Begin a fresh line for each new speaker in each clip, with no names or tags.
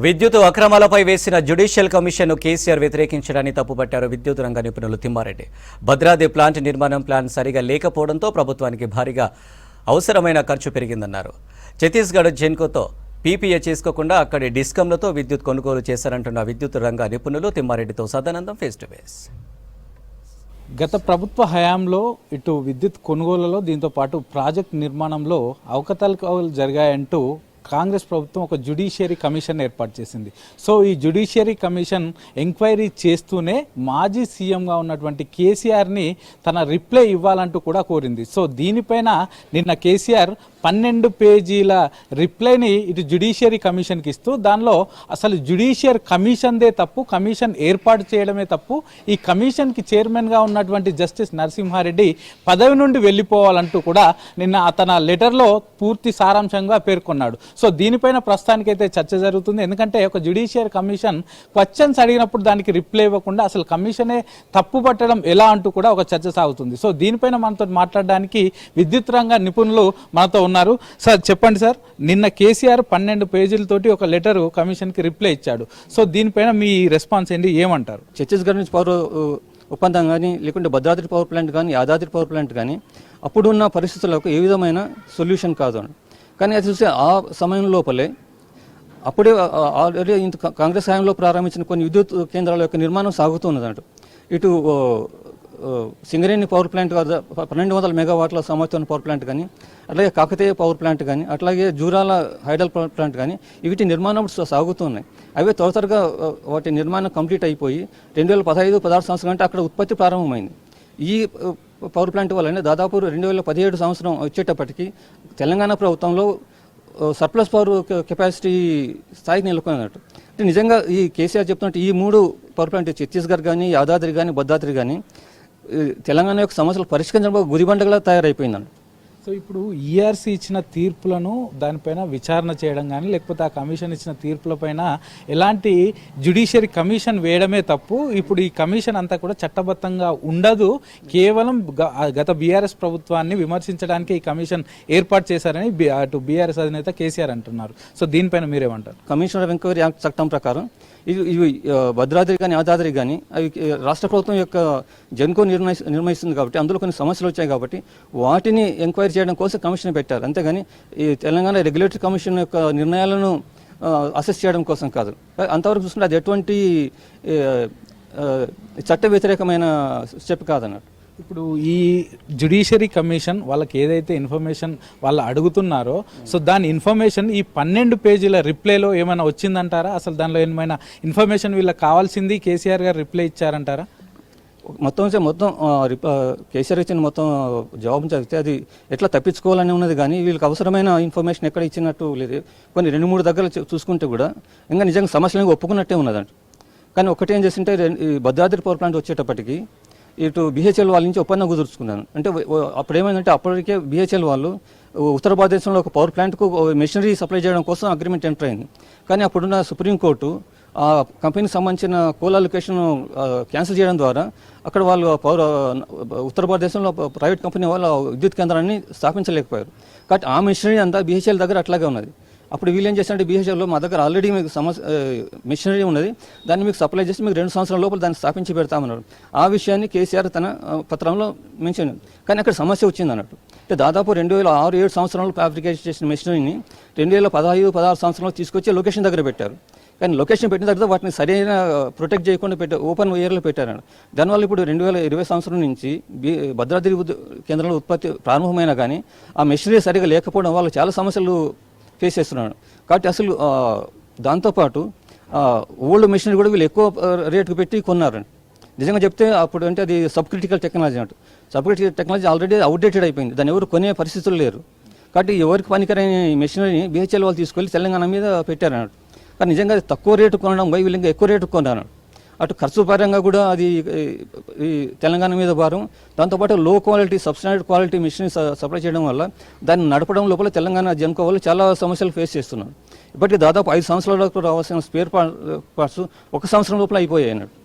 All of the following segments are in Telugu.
విద్యుత్ అక్రమాలపై వేసిన జ్యుడిషియల్ కమిషన్ను కేసీఆర్ వ్యతిరేకించడాన్ని తప్పుపట్టారు విద్యుత్ రంగ నిపుణులు తిమ్మారెడ్డి. భద్రాద్రి ప్లాంట్ నిర్మాణం ప్లాన్ సరిగా లేకపోవడంతో ప్రభుత్వానికి భారీగా అవసరమైన ఖర్చు పెరిగిందన్నారు. ఛత్తీస్గఢ్ జెన్కోతో పీపీఏ చేసుకోకుండా అక్కడి డిస్కంలతో విద్యుత్ కొనుగోలు చేశారంటున్న విద్యుత్ రంగ నిపుణులు తిమ్మారెడ్డితో సదానందం ఫేస్ టు ఫేస్.
గత ప్రభుత్వ హయాంలో ఇటు విద్యుత్ కొనుగోలులో దీంతో పాటు ప్రాజెక్ట్ నిర్మాణంలో అవకతవకలు జరిగాయంటూ కాంగ్రెస్ ప్రభుత్వం ఒక జ్యుడిషియరీ కమిషన్ ఏర్పాటు చేసింది. సో ఈ జ్యుడిషియరీ కమిషన్ ఎంక్వైరీ చేస్తూనే మాజీ సీఎంగా ఉన్నటువంటి కేసీఆర్ని తన రిప్లై ఇవ్వాలంటూ కూడా కోరింది. సో దీనిపైన నిన్న కేసీఆర్ 12 పేజీల రిప్లైని ఇటు జ్యుడిషియరీ కమిషన్కి ఇస్తూ దానిలో అసలు జ్యుడిషియరీ కమిషన్దే తప్పు, కమిషన్ ఏర్పాటు చేయడమే తప్పు, ఈ కమిషన్కి చైర్మన్గా ఉన్నటువంటి జస్టిస్ నరసింహారెడ్డి పదవి నుండి వెళ్ళిపోవాలంటూ కూడా నిన్న తన లెటర్లో పూర్తి సారాంశంగా పేర్కొన్నాడు. సో దీనిపైన ప్రస్తుతానికైతే చర్చ జరుగుతుంది. ఎందుకంటే ఒక జ్యుడిషియరీ కమిషన్ క్వశ్చన్స్ అడిగినప్పుడు దానికి రిప్లై ఇవ్వకుండా అసలు కమిషనే తప్పు పట్టడం ఎలా అంటూ కూడా ఒక చర్చ సాగుతుంది. సో దీనిపైన మనతో మాట్లాడడానికి విద్యుత్ రంగ నిపుణులు మనతో ఉన్నారు. సార్ చెప్పండి సార్, నిన్న కేసీఆర్ 12 పేజీలతోటి ఒక లెటర్ కమిషన్కి రిప్లై ఇచ్చాడు. సో దీనిపైన మీ రెస్పాన్స్ ఏంటి, ఏమంటారు?
ఛత్తీస్గఢ్ నుంచి పవర్ ఒప్పందం కానీ లేకుంటే భద్రాద్రి పవర్ ప్లాంట్ కానీ యాదాద్రి పవర్ ప్లాంట్ కానీ అప్పుడున్న పరిస్థితులకు ఏ విధమైన సొల్యూషన్ కాదు. కానీ అది చూస్తే ఆ సమయం లోపలే అప్పుడే ఆల్రెడీ కాంగ్రెస్ హయాంలో ప్రారంభించిన కొన్ని విద్యుత్ కేంద్రాల యొక్క నిర్మాణం సాగుతున్నదంట. ఇటు సింగరేణి పవర్ ప్లాంట్ 1200 మెగావాట్ల సామర్థ్యం పవర్ ప్లాంట్ కానీ, అట్లాగే కాకతీయ పవర్ ప్లాంట్ కానీ, అట్లాగే జూరాల హైడల్ పవర్ ప్లాంట్ కానీ వీటి నిర్మాణం సాగుతున్నాయి. అవే త్వరగా వాటి నిర్మాణం కంప్లీట్ అయిపోయి 2015-16 సంవత్సరం అంటే అక్కడ ఉత్పత్తి ప్రారంభమైంది. ఈ పవర్ ప్లాంట్ వల్లనే దాదాపు 2017 సంవత్సరం వచ్చేటప్పటికి తెలంగాణ ప్రభుత్వంలో సర్ప్లస్ పవర్ కెపాసిటీ స్థాయికి నెలకొన్నట్టు. అంటే నిజంగా ఈ కేసీఆర్ చెప్తున్నట్టు ఈ 3 పవర్ ప్లాంట్ ఛత్తీస్గఢ్ కానీ, యాదాద్రి కానీ, భద్రాద్రి కానీ తెలంగాణ యొక్క సమస్యలు పరిష్కరించడం గుదిబండగా తయారైపోయిందండి.
సో ఇప్పుడు ఈఆర్సీ ఇచ్చిన తీర్పులను దానిపైన విచారణ చేయడం కానీ లేకపోతే ఆ కమిషన్ ఇచ్చిన తీర్పులపైన ఎలాంటి జ్యుడిషియరీ కమిషన్ వేయడమే తప్పు. ఇప్పుడు ఈ కమిషన్ అంతా కూడా చట్టబద్ధంగా ఉండదు, కేవలం గత బీఆర్ఎస్ ప్రభుత్వాన్ని విమర్శించడానికి ఈ కమిషన్ ఏర్పాటు చేశారని అటు బీఆర్ఎస్ అధినేత కేసీఆర్ అంటున్నారు. సో దీనిపైన మీరేమంటారు?
కమిషనర్ ఆఫ్ ఎంక్వైరీ యాక్ట్ చట్టం ప్రకారం ఇవి భద్రాద్రి కానీ యాదాద్రి కానీ అవి రాష్ట్ర ప్రభుత్వం యొక్క జెన్కో నిర్ణయిస్తుంది కాబట్టి అందులో కొన్ని సమస్యలు వచ్చాయి కాబట్టి వాటిని ఎంక్వైరీ చేయడం కోసం కమిషన్ పెట్టారు. అంతేగాని ఈ తెలంగాణ రెగ్యులేటరీ కమిషన్ యొక్క నిర్ణయాలను అసెస్ చేయడం కోసం కాదు. అంతవరకు చూసుకుంటే అది ఎటువంటి చట్ట వ్యతిరేకమైన స్టెప్ కాదన్నట్టు.
ఇప్పుడు ఈ జ్యుడిషియరీ కమిషన్ వాళ్ళకి ఏదైతే ఇన్ఫర్మేషన్ వాళ్ళు అడుగుతున్నారో సో దాని ఇన్ఫర్మేషన్ ఈ 12 పేజీల రిప్లైలో ఏమైనా వచ్చిందంటారా? అసలు దానిలో ఏమైనా ఇన్ఫర్మేషన్ వీళ్ళకి కావాల్సింది కేసీఆర్ గారు రిప్లై ఇచ్చారంటారా?
మొత్తం కేసీఆర్ ఇచ్చిన మొత్తం జవాబు చదివితే అది ఎట్లా తప్పించుకోవాలని ఉన్నది కానీ వీళ్ళకి అవసరమైన ఇన్ఫర్మేషన్ ఎక్కడ ఇచ్చినట్టు లేదు. కొన్ని 2-3 దగ్గర చూసుకుంటే కూడా ఇంకా నిజంగా సమస్యలను ఒప్పుకున్నట్టే ఉన్నదంట. కానీ ఒకటి ఏం చేస్తుంటే భద్రాద్రి పవర్ ప్లాంట్ వచ్చేటప్పటికి ఇటు బిహెచ్ఎల్ వాళ్ళ నుంచి ఒప్పందం కుదుర్చుకున్నాను. అంటే అప్పుడు ఏమైందంటే అప్పటికే బిహెచ్ఎల్ వాళ్ళు ఉత్తర భారతదేశంలో ఒక పవర్ ప్లాంట్కు మెషినరీ సప్లై చేయడం కోసం అగ్రిమెంట్ ఎంటర్ అయింది. కానీ అప్పుడున్న సుప్రీంకోర్టు ఆ కంపెనీకి సంబంధించిన కోల్ అలొకేషన్ క్యాన్సిల్ చేయడం ద్వారా అక్కడ వాళ్ళు ఉత్తర భారతదేశంలో ప్రైవేట్ కంపెనీ వాళ్ళు విద్యుత్ కేంద్రాన్ని స్థాపించలేకపోయారు. కాబట్టి ఆ మెషినరీ అంతా బిహెచ్ఎల్ దగ్గర అట్లాగే ఉన్నది. అప్పుడు వీళ్ళు ఏం చేస్తారంటే బిహెచ్ఎల్లో మా దగ్గర ఆల్రెడీ మీకు మెషినరీ ఉన్నది, దాన్ని మీకు సప్లై చేసి మీకు 2 సంవత్సరాల లోపల దాన్ని స్థాపించి పెడతామన్నారు. ఆ విషయాన్ని కేసీఆర్ తన పత్రంలో మెన్షన్. కానీ అక్కడ సమస్య వచ్చింది అన్నట్టు. అంటే దాదాపు 2006-7 సంవత్సరంలో ఫ్యాబ్రికేట్ చేసిన మెషినరీని 2015-16 సంవత్సరంలో తీసుకొచ్చి లొకేషన్ దగ్గర పెట్టారు. కానీ లొకేషన్ పెట్టిన తర్వాత వాటిని సరైన ప్రొటెక్ట్ చేయకుండా ఓపెన్ ఎయిర్లో పెట్టారు. దానివల్ల ఇప్పుడు 2020 సంవత్సరం నుంచి భద్రాద్రి కేంద్రంలో ఉత్పత్తి ప్రారంభమైనా కానీ ఆ మెషినరీ సరిగా లేకపోవడం వల్ల చాలా సమస్యలు ఫేస్ చేస్తున్నాడు. కాబట్టి అసలు దాంతోపాటు ఓల్డ్ మెషినరీ కూడా వీళ్ళు ఎక్కువ రేటుకు పెట్టి కొన్నారు. నిజంగా చెప్తే అప్పుడు అంటే అది సబ్ క్రిటికల్ టెక్నాలజీ అంట. Sub critical technology already outdated అయిపోయింది, దాన్ని ఎవరు కొనే పరిస్థితులు లేరు. కాబట్టి ఎవరికి పనికిరైన మెషినరీని బిహెచ్ఎల్ వాళ్ళు తీసుకెళ్ళి తెలంగాణ మీద పెట్టారు అన్నట్టు. కానీ నిజంగా అది తక్కువ రేటు కొనడం పోయి వీళ్ళు ఇంకా ఎక్కువ రేటు కొన్నారు. అటు ఖర్చు పరంగా కూడా అది ఈ తెలంగాణ మీద భారం. దాంతోపాటు low quality substandard quality machinery supply చేయడం వల్ల దాన్ని నడపడం లోపల తెలంగాణ జెన్కో వాళ్ళు చాలా సమస్యలు ఫేస్ చేస్తున్నారు. ఇప్పటికీ దాదాపు 5 సంవత్సరాల వరకు రావాల్సిన స్పేర్ పార్ట్స్ 1 సంవత్సరం లోపల అయిపోయాయి అన్నట్టు.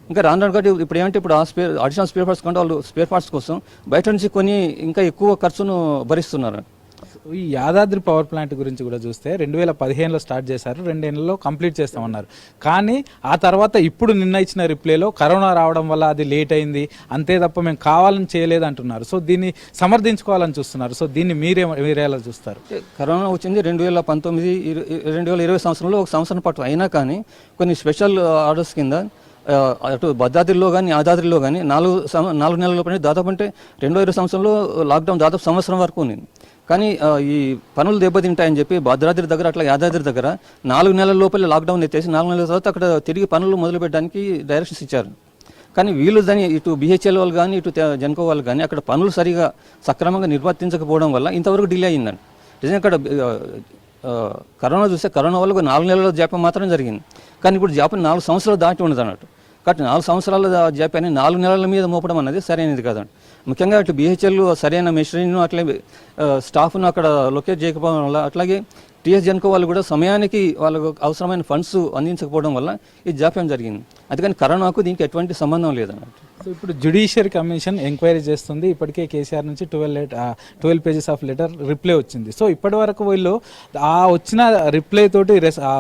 ఇంకా రాను కాబట్టి ఇప్పుడు ఏమంటే ఇప్పుడు అడిషనల్ స్పేర్ పార్ట్స్ కంటే వాళ్ళు స్పేర్ పార్ట్స్ కోసం బయట నుంచి కొన్ని ఇంకా ఎక్కువ ఖర్చును భరిస్తున్నారు.
ఈ యాదాద్రి పవర్ ప్లాంట్ గురించి కూడా చూస్తే 2015లో స్టార్ట్ చేశారు, 2 ఏళ్లలో కంప్లీట్ చేస్తామన్నారు. కానీ ఆ తర్వాత ఇప్పుడు నిన్న ఇచ్చిన రిప్లైలో కరోనా రావడం వల్ల అది లేట్ అయింది అంతే తప్ప మేము కావాలని చేయలేదు అంటున్నారు. సో దీన్ని సమర్థించుకోవాలని చూస్తున్నారు. సో దీన్ని మీరేలా చూస్తారు?
కరోనా వచ్చింది 2019-2020 సంవత్సరంలో ఒక సంవత్సరం పాటు అయినా కానీ కొన్ని స్పెషల్ ఆర్డర్స్ కింద అటు భద్రాద్రిలో కానీ యాదాద్రిలో కానీ 4 నెలల లోపలే దాదాపు అంటే 2020 సంవత్సరంలో లాక్డౌన్ దాదాపు సంవత్సరం వరకు ఉంది. కానీ ఈ పనులు దెబ్బతింటాయని చెప్పి భద్రాద్రి దగ్గర అట్లా యాదాద్రి దగ్గర 4 నెలల లోపలే లాక్డౌన్ ఎత్తేసి 4 నెలల తర్వాత అక్కడ తిరిగి పనులు మొదలు పెట్టడానికి డైరెక్షన్స్ ఇచ్చారు. కానీ వీళ్ళు దాన్ని ఇటు బిహెచ్ఎల్ వాళ్ళు కానీ ఇటు జెన్కో వాళ్ళు కానీ అక్కడ పనులు సరిగా సక్రమంగా నిర్వర్తించకపోవడం వల్ల ఇంతవరకు డిలే అయిందండి. నిజంగా అక్కడ కరోనా చూస్తే కరోనా వల్ల 4 నెలల జాప్యం మాత్రం జరిగింది. కానీ ఇప్పుడు జాప్యం 4 సంవత్సరాలు దాటి ఉండదు అన్నట్టు. కాబట్టి 4 సంవత్సరాల జాప్యాన్ని 4 నెలల మీద మోపడం అన్నది సరైనది కాదండి. ముఖ్యంగా అటు బిహెచ్ఎల్ సరైన మెషినరీను అట్లే స్టాఫ్ను అక్కడ లొకేట్ చేయకపోవడం వల్ల, అట్లాగే టీఎస్ జెన్కో వాళ్ళు కూడా సమయానికి వాళ్ళకు అవసరమైన ఫండ్స్ అందించకపోవడం వల్ల ఈ జాప్యం జరిగింది. అందుకని కరోనాకు దీనికి ఎటువంటి సంబంధం లేదన్నట్టు.
సో ఇప్పుడు జ్యుడిషియరీ కమిషన్ ఎంక్వైరీ చేస్తుంది. ఇప్పటికే కేసీఆర్ నుంచి 12 పేజెస్ ఆఫ్ లెటర్ రిప్లై వచ్చింది. సో ఇప్పటి వరకు వీళ్ళు ఆ వచ్చిన రిప్లై తోటి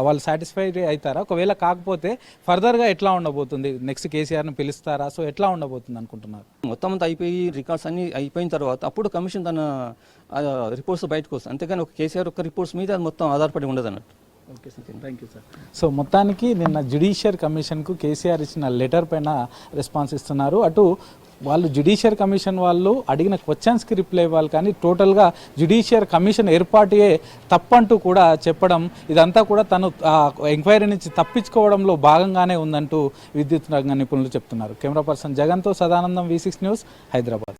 వాళ్ళు సాటిస్ఫైడ్ అవుతారా? ఒకవేళ కాకపోతే ఫర్దర్గా ఎట్లా ఉండబోతుంది? నెక్స్ట్ కేసీఆర్ని పిలుస్తారా? సో ఎట్లా ఉండబోతుంది అనుకుంటున్నారు?
మొత్తం అంతా అయిపోయి రికార్డ్స్ అన్ని అయిపోయిన తర్వాత అప్పుడు కమిషన్ తన రిపోర్ట్స్ బయటకు వస్తుంది. అంతేగాని ఒక కేసీఆర్ ఒక రిపోర్ట్స్ మీద అది మొత్తం ఆధారపడి ఉండదు అన్నట్టు.
Okay sir, thank you sir. So మొత్తానికి నిన్న జ్యుడిషియరీ కమిషన్కు కేసీఆర్ ఇచ్చిన లెటర్ పైన రెస్పాన్స్ ఇస్తున్నారు. అటు వాళ్ళు జ్యుడిషియరీ కమిషన్ వాళ్ళు అడిగిన క్వశ్చన్స్కి రిప్లై ఇవ్వాలి, కానీ టోటల్గా జ్యుడిషియరీ కమిషన్ ఏర్పాటే తప్పంటూ కూడా చెప్పడం, ఇదంతా కూడా తను ఎంక్వైరీ నుంచి తప్పించుకోవడంలో భాగంగానే ఉందంటూ విద్యుత్ రంగ నిపుణులు చెప్తున్నారు. కెమెరా పర్సన్ జగన్తో సదానందం, V6 న్యూస్, హైదరాబాద్.